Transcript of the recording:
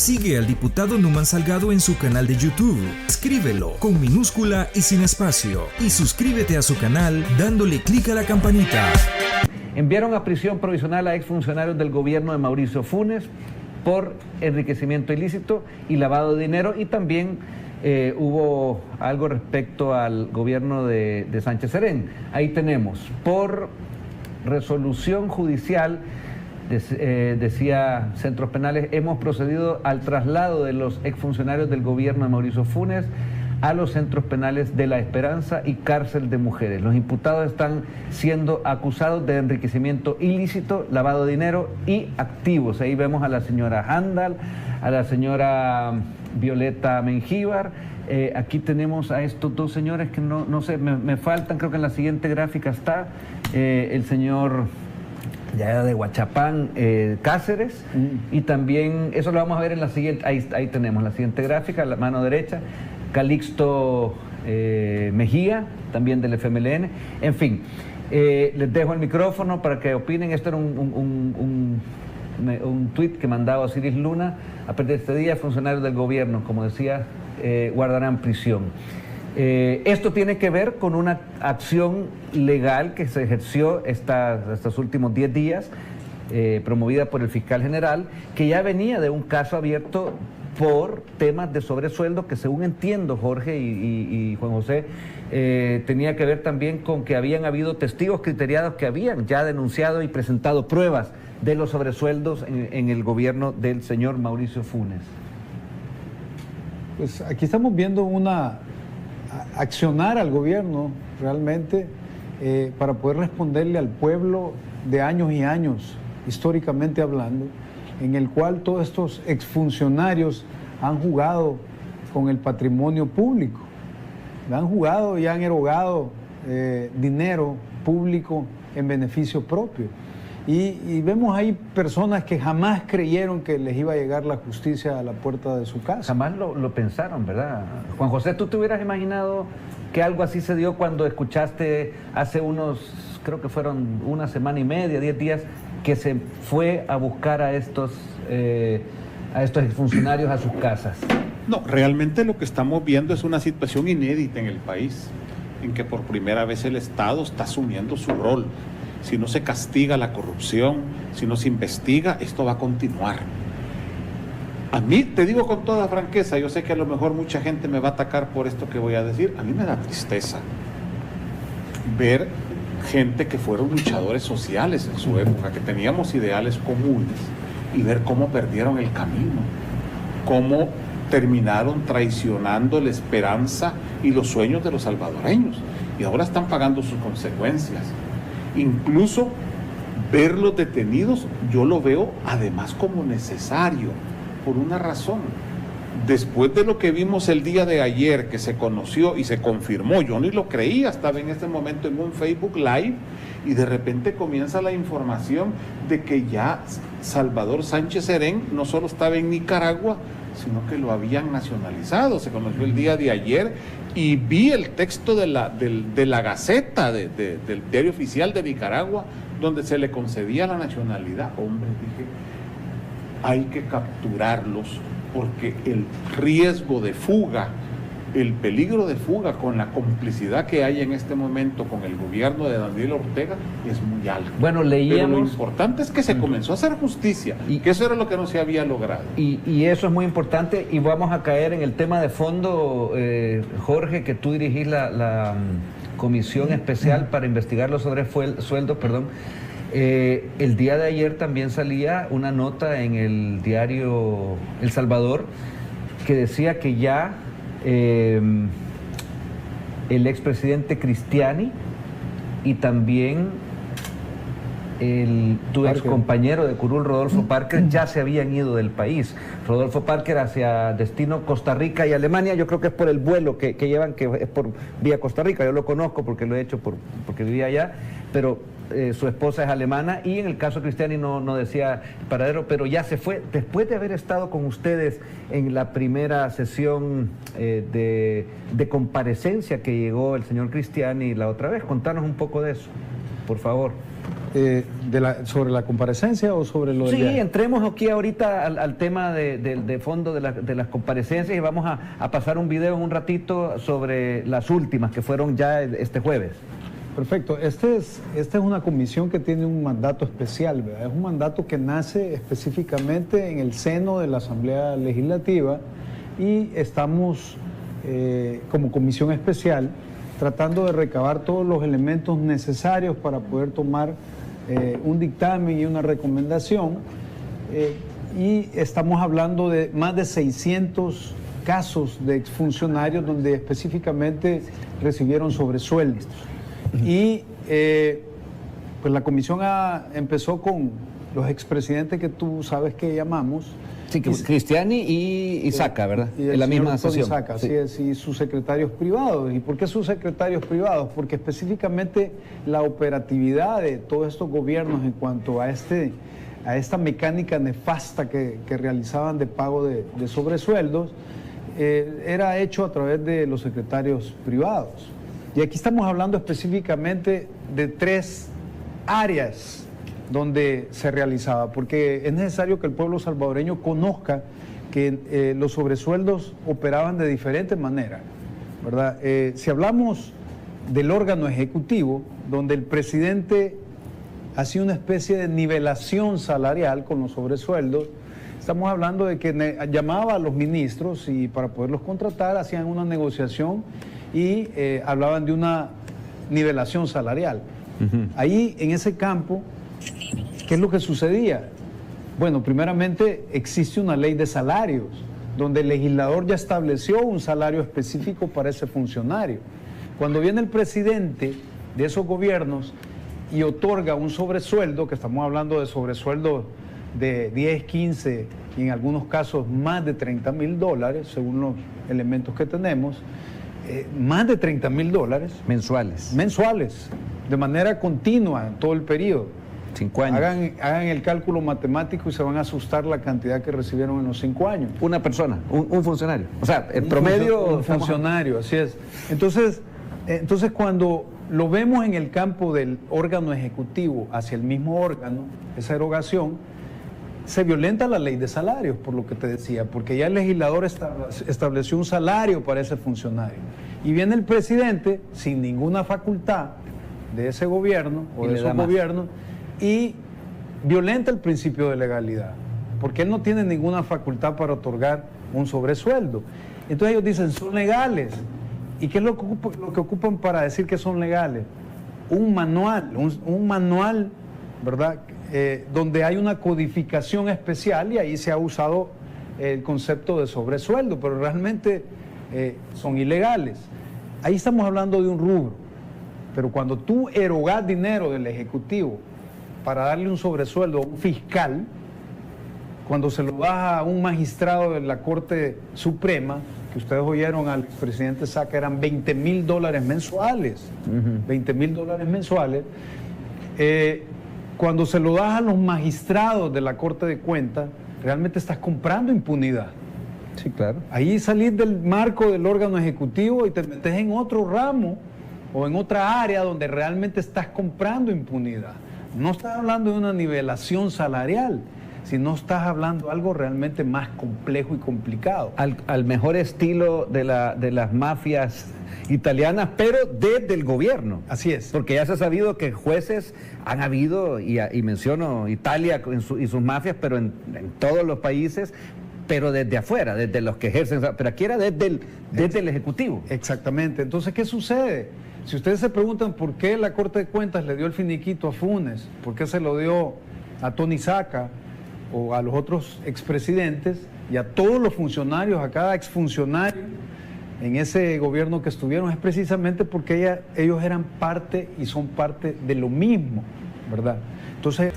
Sigue al diputado Numan Salgado en su canal de YouTube. Escríbelo con minúscula y sin espacio. Y suscríbete a su canal dándole clic a la campanita. Enviaron a prisión provisional a exfuncionarios del gobierno de Mauricio Funes por enriquecimiento ilícito y lavado de dinero, y también hubo algo respecto al gobierno de Sánchez Serén. Ahí tenemos, por resolución judicial, decía Centros Penales, hemos procedido al traslado de los exfuncionarios del gobierno de Mauricio Funes a los centros penales de La Esperanza y Cárcel de Mujeres. Los imputados están siendo acusados de enriquecimiento ilícito, lavado de dinero y activos. Ahí vemos a la señora Handal, a la señora Violeta Mengíbar. Aquí tenemos a estos dos señores que no sé, me faltan, creo que en la siguiente gráfica está el señor ya de Huachapán, Cáceres, y también, eso lo vamos a ver en la siguiente, ahí tenemos la siguiente gráfica, la mano derecha, Calixto Mejía, también del FMLN. En fin, les dejo el micrófono para que opinen. Esto era un tuit que mandaba Osiris Luna. A partir de este día, funcionarios del gobierno, como decía, guardarán prisión. Esto tiene que ver con una acción legal que se ejerció estos últimos 10 días, promovida por el fiscal general, que ya venía de un caso abierto por temas de sobresueldo que, según entiendo, Jorge y Juan José, tenía que ver también con que habían habido testigos criteriados que habían ya denunciado y presentado pruebas de los sobresueldos en el gobierno del señor Mauricio Funes. Pues aquí estamos viendo accionar al gobierno realmente para poder responderle al pueblo de años y años, históricamente hablando, en el cual todos estos exfuncionarios han jugado con el patrimonio público, han jugado y han erogado dinero público en beneficio propio. Y vemos ahí personas que jamás creyeron que les iba a llegar la justicia a la puerta de su casa. Jamás lo pensaron, ¿verdad? Juan José, ¿tú te hubieras imaginado que algo así se dio cuando escuchaste hace creo que fueron una semana y media, 10 días, que se fue a buscar a estos exfuncionarios a sus casas? No, realmente lo que estamos viendo es una situación inédita en el país, en que por primera vez el Estado está asumiendo su rol. Si no se castiga la corrupción, si no se investiga, esto va a continuar. A mí, te digo con toda franqueza, yo sé que a lo mejor mucha gente me va a atacar por esto que voy a decir, a mí me da tristeza ver gente que fueron luchadores sociales en su época, que teníamos ideales comunes, y ver cómo perdieron el camino, cómo terminaron traicionando la esperanza y los sueños de los salvadoreños, y ahora están pagando sus consecuencias. Incluso verlos detenidos, yo lo veo además como necesario, por una razón. Después de lo que vimos el día de ayer, que se conoció y se confirmó, yo ni lo creía, estaba en este momento en un Facebook Live, y de repente comienza la información de que ya Salvador Sánchez Serén no solo estaba en Nicaragua, sino que lo habían nacionalizado. Se conoció el día de ayer, y vi el texto de la Gaceta, del diario oficial de Nicaragua, donde se le concedía la nacionalidad. Hombre, dije, hay que capturarlos, porque el riesgo de fuga, el peligro de fuga con la complicidad que hay en este momento con el gobierno de Daniel Ortega es muy alto. Bueno, leíamos... Pero lo importante es que se comenzó a hacer justicia, y que eso era lo que no se había logrado. Y eso es muy importante, y vamos a caer en el tema de fondo, Jorge, que tú dirigís la comisión especial para investigar los sobresueldos, perdón. El día de ayer también salía una nota en el diario El Salvador que decía que ya el expresidente Cristiani y también tu ex compañero de curul, Rodolfo Parker, ya se habían ido del país. Rodolfo Parker hacia destino Costa Rica y Alemania. Yo creo que es por el vuelo que llevan, que es por vía Costa Rica. Yo lo conozco porque lo he hecho porque vivía allá, pero su esposa es alemana, y en el caso Cristiani no decía paradero, pero ya se fue después de haber estado con ustedes en la primera sesión de comparecencia que llegó el señor Cristiani la otra vez. Contanos un poco de eso, por favor. ¿Sobre la comparecencia o sobre lo del Sí, viaje? entremos aquí ahorita al tema de fondo de las comparecencias y vamos a pasar un video en un ratito sobre las últimas que fueron ya este jueves. Perfecto. Esta es una comisión que tiene un mandato especial, ¿verdad? Es un mandato que nace específicamente en el seno de la Asamblea Legislativa y estamos como comisión especial tratando de recabar todos los elementos necesarios para poder tomar un dictamen y una recomendación. Y estamos hablando de más de 600 casos de exfuncionarios donde específicamente recibieron sobresueldos. Y pues la comisión empezó con los expresidentes que tú sabes que llamamos. Sí, Cristiani y Saca, ¿verdad? Y en la misma sesión. Saca, sí. así es, y sus secretarios privados. ¿Y por qué sus secretarios privados? Porque específicamente la operatividad de todos estos gobiernos en cuanto a esta mecánica nefasta que realizaban de pago de sobresueldos era hecho a través de los secretarios privados. Y aquí estamos hablando específicamente de 3 áreas donde se realizaba, porque es necesario que el pueblo salvadoreño conozca que los sobresueldos operaban de diferentes maneras, ¿verdad? Si hablamos del órgano ejecutivo, donde el presidente hacía una especie de nivelación salarial con los sobresueldos, estamos hablando de que llamaba a los ministros y para poderlos contratar hacían una negociación y hablaban de una nivelación salarial. Ahí, en ese campo, ¿qué es lo que sucedía? Bueno, primeramente existe una ley de salarios, donde el legislador ya estableció un salario específico para ese funcionario. Cuando viene el presidente de esos gobiernos y otorga un sobresueldo, que estamos hablando de sobresueldos de 10, 15 y en algunos casos más de $30,000, según los elementos que tenemos, más de $30,000 mensuales, de manera continua en todo el periodo. 5 años. Hagan el cálculo matemático y se van a asustar la cantidad que recibieron en los 5 años. Una persona, un funcionario. O sea, en promedio... Un funcionario, así es. Entonces, cuando lo vemos en el campo del órgano ejecutivo hacia el mismo órgano, esa erogación, se violenta la ley de salarios, por lo que te decía, porque ya el legislador estableció un salario para ese funcionario. Y viene el presidente sin ninguna facultad de ese gobierno o de esos gobiernos y violenta el principio de legalidad, porque él no tiene ninguna facultad para otorgar un sobresueldo. Entonces ellos dicen, son legales. ¿Y qué es lo que ocupan para decir que son legales? Un manual, ¿verdad? Donde hay una codificación especial y ahí se ha usado el concepto de sobresueldo, pero realmente son ilegales. Ahí estamos hablando de un rubro, pero cuando tú erogas dinero del Ejecutivo para darle un sobresueldo a un fiscal, cuando se lo das a un magistrado de la Corte Suprema, que ustedes oyeron al expresidente Saca, eran $20,000 mensuales, $20,000 mensuales, cuando se lo das a los magistrados de la Corte de Cuentas, realmente estás comprando impunidad. Sí, claro. Ahí salís del marco del órgano ejecutivo y te metes en otro ramo o en otra área donde realmente estás comprando impunidad. No estás hablando de una nivelación salarial, sino estás hablando de algo realmente más complejo y complicado. Al mejor estilo de las mafias italianas, pero desde el gobierno. Así es. Porque ya se ha sabido que jueces han habido, y menciono Italia y sus mafias, pero en todos los países, pero desde afuera, desde los que ejercen, pero aquí era desde el Ejecutivo. Exactamente. Entonces, ¿qué sucede? Si ustedes se preguntan por qué la Corte de Cuentas le dio el finiquito a Funes, por qué se lo dio a Tony Saca o a los otros expresidentes y a todos los funcionarios, a cada exfuncionario en ese gobierno que estuvieron, es precisamente porque ellos eran parte y son parte de lo mismo, ¿verdad? Entonces...